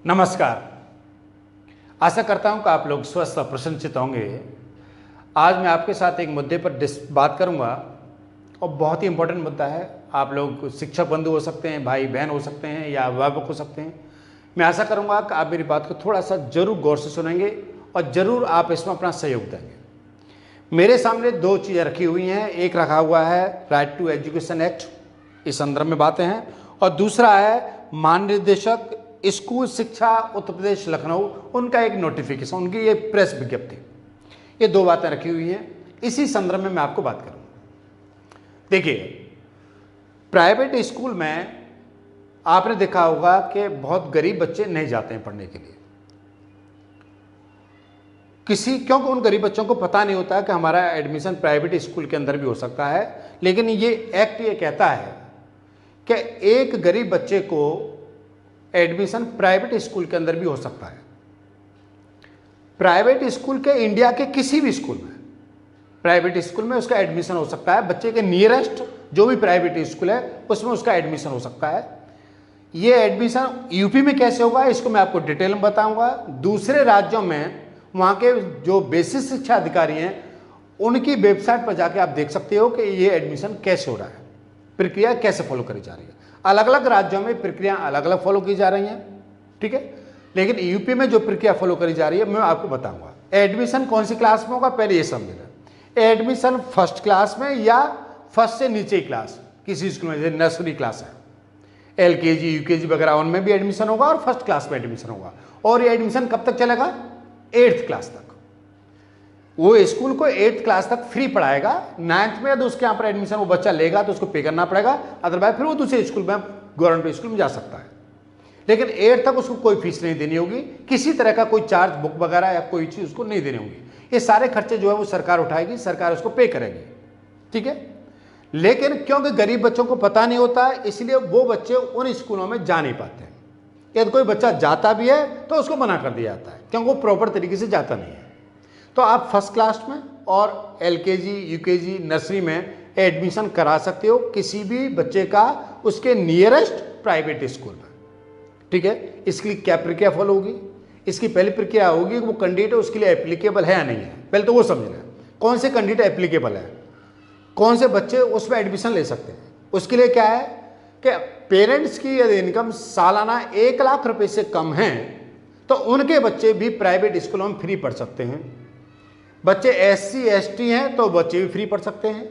नमस्कार। आशा करता हूं कि आप लोग स्वस्थ और प्रसन्नचित होंगे। आज मैं आपके साथ एक मुद्दे पर बात करूंगा और बहुत ही इंपॉर्टेंट मुद्दा है। आप लोग शिक्षक बंधु हो सकते हैं, भाई बहन हो सकते हैं या अभिभावक हो सकते हैं। मैं आशा करूंगा कि आप मेरी बात को थोड़ा सा जरूर गौर से सुनेंगे और ज़रूर आप इसमें अपना सहयोग देंगे। मेरे सामने दो चीज़ें रखी हुई हैं। एक रखा हुआ है राइट टू एजुकेशन एक्ट, इस संदर्भ में बातें हैं, और दूसरा है महानिदेशक स्कूल शिक्षा उत्तर प्रदेश लखनऊ, उनका एक नोटिफिकेशन, उनकी ये प्रेस विज्ञप्ति। ये दो बातें रखी हुई हैं। इसी संदर्भ में मैं आपको बात करूंगा। देखिए, प्राइवेट स्कूल में आपने देखा होगा कि बहुत गरीब बच्चे नहीं जाते हैं पढ़ने के लिए। क्योंकि उन गरीब बच्चों को पता नहीं होता है कि हमारा एडमिशन प्राइवेट स्कूल के अंदर भी हो सकता है। लेकिन ये एक्ट ये कहता है कि एक गरीब बच्चे को एडमिशन प्राइवेट स्कूल के अंदर भी हो सकता है। प्राइवेट स्कूल के इंडिया के किसी भी स्कूल में, प्राइवेट स्कूल में उसका एडमिशन हो सकता है। बच्चे के नियरेस्ट जो भी प्राइवेट स्कूल है उसमें उसका एडमिशन हो सकता है। ये एडमिशन यूपी में कैसे होगा इसको मैं आपको डिटेल में बताऊंगा। दूसरे राज्यों में वहाँ के जो बेसिक शिक्षा अधिकारी हैं उनकी वेबसाइट पर जाके आप देख सकते हो कि ये एडमिशन कैसे हो रहा है, प्रक्रिया कैसे फॉलो करी जा रही है। अलग अलग राज्यों में प्रक्रिया अलग अलग फॉलो की जा रही हैं, ठीक है। लेकिन यूपी में जो प्रक्रिया फॉलो करी जा रही है मैं आपको बताऊंगा। एडमिशन कौन सी क्लास में होगा पहले ये समझना। एडमिशन फर्स्ट क्लास में या फर्स्ट से नीचे क्लास किसी स्कूल में, जैसे नर्सरी क्लास है, LKG UKG वगैरह, उनमें भी एडमिशन होगा और फर्स्ट क्लास में एडमिशन होगा। और ये एडमिशन कब तक चलेगा? 8th क्लास तक। वो स्कूल को 8th क्लास तक फ्री पढ़ाएगा। 9th में यदि उसके यहाँ पर एडमिशन वो बच्चा लेगा तो उसको पे करना पड़ेगा, अदरवाइज फिर वो दूसरे स्कूल में गवर्नमेंट स्कूल में जा सकता है। लेकिन 8th तक उसको कोई फीस नहीं देनी होगी, किसी तरह का कोई चार्ज बुक वगैरह या कोई चीज़ उसको नहीं देनी होगी। ये सारे खर्चे जो है वो सरकार उठाएगी, सरकार उसको पे करेगी, ठीक है। लेकिन क्योंकि गरीब बच्चों को पता नहीं होता है इसलिए वो बच्चे उन स्कूलों में जा नहीं पाते हैं। यदि कोई बच्चा जाता भी है तो उसको मना कर दिया जाता है क्योंकि वो प्रॉपर तरीके से जाता नहीं है। तो आप फर्स्ट क्लास में और LKG UKG नर्सरी में एडमिशन करा सकते हो किसी भी बच्चे का उसके नियरेस्ट प्राइवेट स्कूल में, ठीक है। इसके लिए क्या प्रक्रिया फॉलो होगी? इसकी पहली प्रक्रिया होगी कि वो कैंडिडेट उसके लिए एप्लीकेबल है या नहीं है। पहले तो वो समझना है कौन से कैंडिडेट एप्लीकेबल है, कौन से बच्चे उसमें एडमिशन ले सकते हैं। उसके लिए क्या है कि पेरेंट्स की यदि इनकम सालाना 1 लाख रुपए से कम है तो उनके बच्चे भी प्राइवेट स्कूलों में फ्री पढ़ सकते हैं। बच्चे SC ST हैं तो बच्चे भी फ्री पढ़ सकते हैं।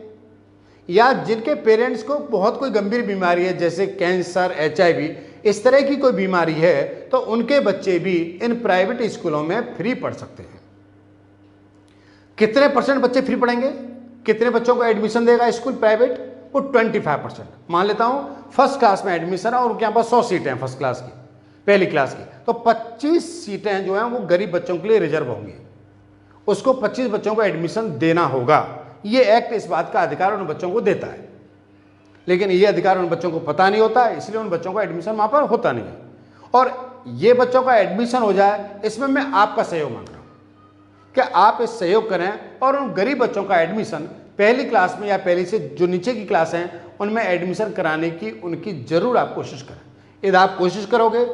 या जिनके पेरेंट्स को बहुत कोई गंभीर बीमारी है जैसे कैंसर, HIV, इस तरह की कोई बीमारी है तो उनके बच्चे भी इन प्राइवेट स्कूलों में फ्री पढ़ सकते हैं। कितने % बच्चे फ्री पढ़ेंगे? कितने बच्चों को एडमिशन देगा स्कूल प्राइवेट? वो 25%। मान लेता हूं फर्स्ट क्लास में एडमिशन है और उनके यहाँ पास 100 सीटें हैं फर्स्ट क्लास की, पहली क्लास की, तो 25 सीटें जो हैं वो गरीब बच्चों के लिए रिजर्व होंगी। उसको 25 बच्चों को एडमिशन देना होगा। ये एक्ट इस बात का अधिकार उन बच्चों को देता है। लेकिन ये अधिकार उन बच्चों को पता नहीं होता है इसलिए उन बच्चों का एडमिशन वहाँ पर होता नहीं है। और ये बच्चों का एडमिशन हो जाए इसमें मैं आपका सहयोग मांग रहा हूँ कि आप इस सहयोग करें और उन गरीब बच्चों का एडमिशन पहली क्लास में या पहली से जो नीचे की क्लास हैं उनमें एडमिशन कराने की उनकी जरूर आप कोशिश करें। यदि आप कोशिश करोगे,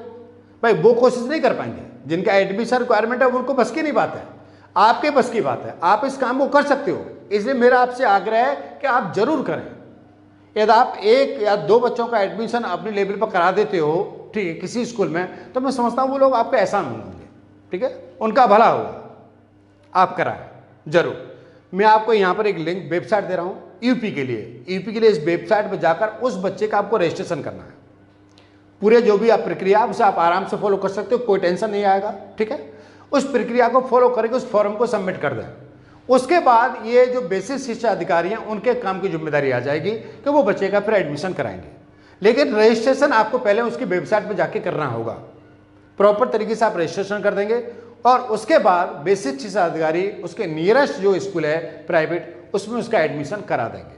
भाई वो कोशिश नहीं कर पाएंगे जिनका एडमिशन रिक्वायरमेंट है, उनको बस की नहीं बात है, आपके बस की बात है। आप इस काम को कर सकते हो, इसलिए मेरा आपसे आग्रह है कि आप जरूर करें। यदि आप 1 या 2 बच्चों का एडमिशन अपने लेवल पर करा देते हो, ठीक है, किसी स्कूल में, तो मैं समझता हूँ वो लोग आपका एहसान मानेंगे, ठीक है, उनका भला होगा। आप कराएं जरूर। मैं आपको यहाँ पर एक लिंक वेबसाइट दे रहा हूँ यूपी के लिए। यूपी के लिए इस वेबसाइट पर जाकर उस बच्चे का आपको रजिस्ट्रेशन करना है। पूरे जो भी आप प्रक्रिया उसे आप आराम से फॉलो कर सकते हो, कोई टेंशन नहीं आएगा, ठीक है। उस प्रक्रिया को फॉलो करके उस फॉर्म को सबमिट कर दें। उसके बाद ये जो बेसिक शिक्षा अधिकारी हैं उनके काम की जिम्मेदारी आ जाएगी कि वो बच्चे का फिर एडमिशन कराएंगे। लेकिन रजिस्ट्रेशन आपको पहले उसकी वेबसाइट पर जाके करना होगा। प्रॉपर तरीके से आप रजिस्ट्रेशन कर देंगे और उसके बाद बेसिक शिक्षा अधिकारी उसके नियरेस्ट जो स्कूल है प्राइवेट उसमें उसका एडमिशन करा देंगे।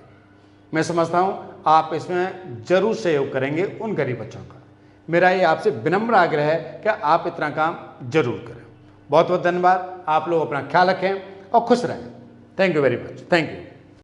मैं समझता हूँ आप इसमें जरूर सहयोग करेंगे उन गरीब बच्चों का। मेरा ये आपसे विनम्र आग्रह है कि आप इतना काम जरूर करें। बहुत बहुत धन्यवाद। आप लोग अपना ख्याल रखें और खुश रहें। Thank you very much. Thank you.